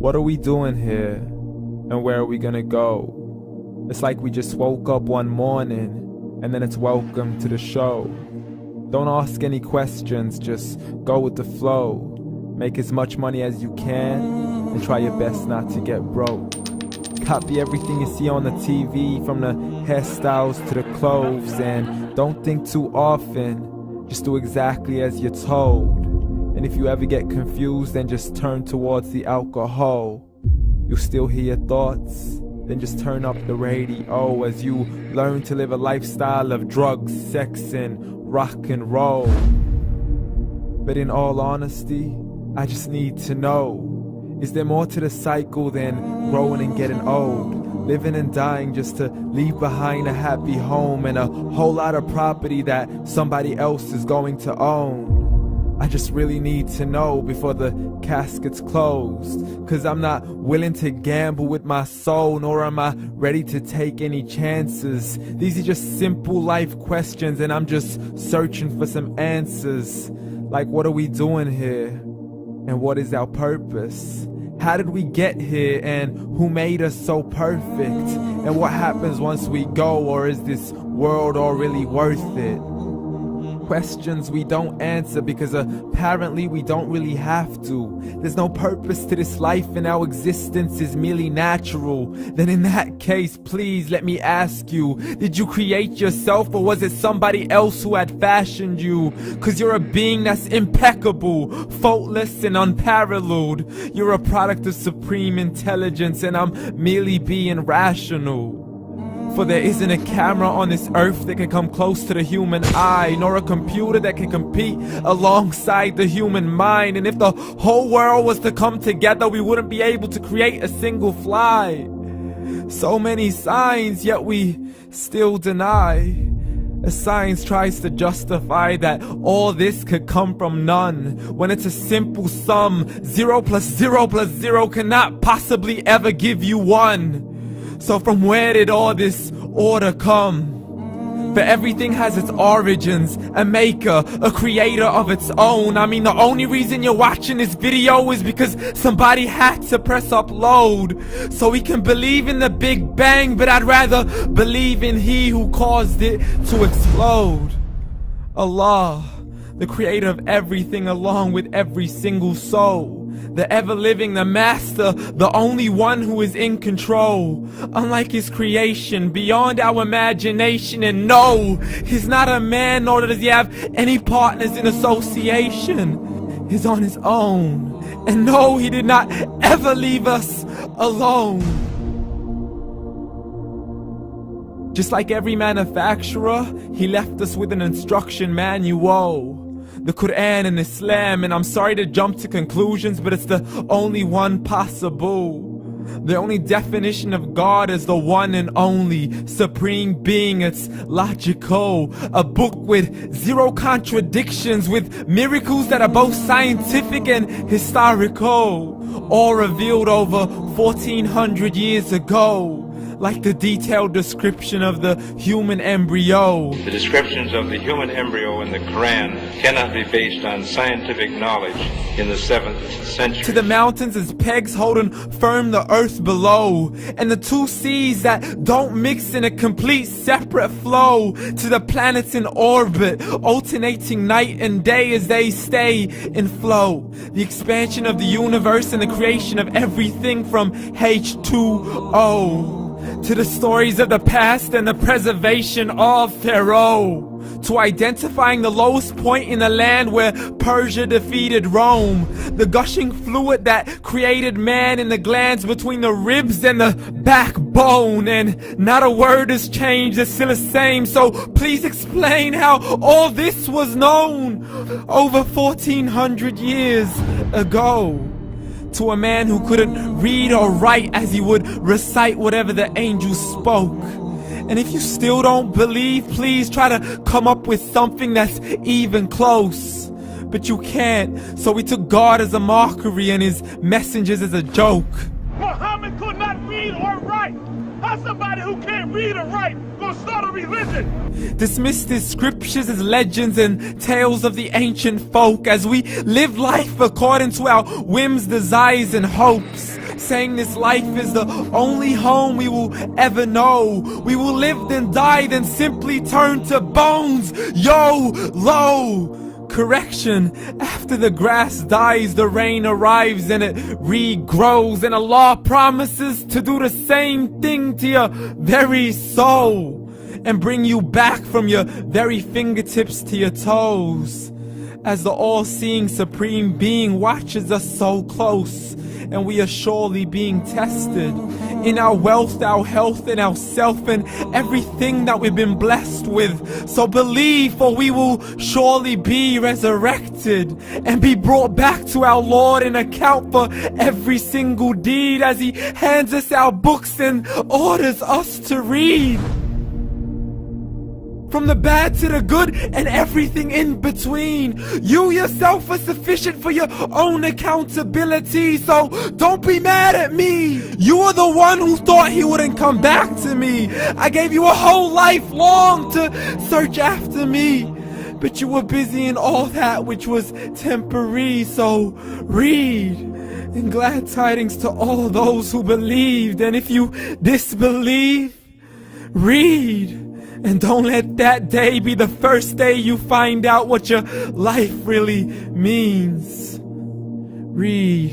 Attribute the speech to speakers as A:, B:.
A: What are we doing here? And where are we gonna go? It's like we just woke up one morning and then it's welcome to the show. Don't ask any questions, just go with the flow. Make as much money as you can and try your best not to get broke. Copy everything you see on the TV, from the hairstyles to the clothes, and don't think too often, just do exactly as you're told. And if you ever get confused, then just turn towards the alcohol. You'll still hear your thoughts, then just turn up the radio as you learn to live a lifestyle of drugs, sex, and rock and roll. But in all honesty, I just need to know, is there more to the cycle than growing and getting old? Living and dying just to leave behind a happy home and a whole lot of property that somebody else is going to own. I just really need to know before the casket's closed, 'cause I'm not willing to gamble with my soul, nor am I ready to take any chances. These are just simple life questions and I'm just searching for some answers. Like, what are we doing here? And what is our purpose? How did we get here, and who made us so perfect? And what happens once we go, or is this world all really worth it? Questions we don't answer because apparently we don't really have to. There's no purpose to this life and our existence is merely natural. Then in that case, please let me ask you, did you create yourself, or was it somebody else who had fashioned you? 'Cause you're a being that's impeccable, faultless and unparalleled. You're a product of supreme intelligence and I'm merely being rational. For there isn't a camera on this earth that can come close to the human eye, nor a computer that can compete alongside the human mind. And if the whole world was to come together, we wouldn't be able to create a single fly. So many signs, yet we still deny. As science tries to justify that all this could come from none, when it's a simple sum. 0 plus 0 plus 0 cannot possibly ever give you 1. So from where did all this order come? For everything has its origins, a maker, a creator of its own. I mean, the only reason you're watching this video is because somebody had to press upload. So we can believe in the Big Bang, but I'd rather believe in He who caused it to explode. Allah, the creator of everything along with every single soul. The ever-living, the master, the only one who is in control. Unlike his creation, beyond our imagination. And no, he's not a man, nor does he have any partners in association. He's on his own. And no, he did not ever leave us alone. Just like every manufacturer, he left us with an instruction manual. The Quran and Islam, and I'm sorry to jump to conclusions, but it's the only one possible. The only definition of God is the one and only supreme being. It's logical, a book with 0 contradictions, with miracles that are both scientific and historical, all revealed over 1400 years ago. Like the detailed description of the human embryo.
B: The descriptions of the human embryo in the Quran cannot be based on scientific knowledge in the 7th century.
A: To the mountains as pegs holding firm the earth below, and the 2 seas that don't mix in a complete separate flow. To the planets in orbit, alternating night and day as they stay in flow. The expansion of the universe and the creation of everything from H2O. To the stories of the past and the preservation of Pharaoh. To identifying the lowest point in the land where Persia defeated Rome. The gushing fluid that created man in the glands between the ribs and the backbone. And not a word has changed, it's still the same. So please explain how all this was known over 1400 years ago. To a man who couldn't read or write as he would recite whatever the angels spoke. And if you still don't believe, please try to come up with something that's even close. But you can't, so we took God as a mockery and his messengers as a joke.
C: Muhammad could not read or write. How's somebody who can't read or write gonna start a religion?
A: Dismissed his scriptures as legends and tales of the ancient folk as we live life according to our whims, desires, and hopes. saying this life is the only home we will ever know. We will live then die then simply turn to bones. YOLO! Correction, after the grass dies, the rain arrives and it regrows, and Allah promises to do the same thing to your very soul and bring you back from your very fingertips to your toes, as the all-seeing supreme being watches us so close, and we are surely being tested in our wealth, our health, and our self, and everything that we've been blessed with. So believe, for we will surely be resurrected and be brought back to our Lord and account for every single deed, as He hands us our books and orders us to read. From the bad to the good and everything in between. You yourself are sufficient for your own accountability, so don't be mad at me. You are the one who thought He wouldn't come back to me. I gave you a whole life long to search after me, but you were busy in all that which was temporary. So read, and glad tidings to all those who believed. And if you disbelieve, read. And don't let that day be the first day you find out what your life really means. Read.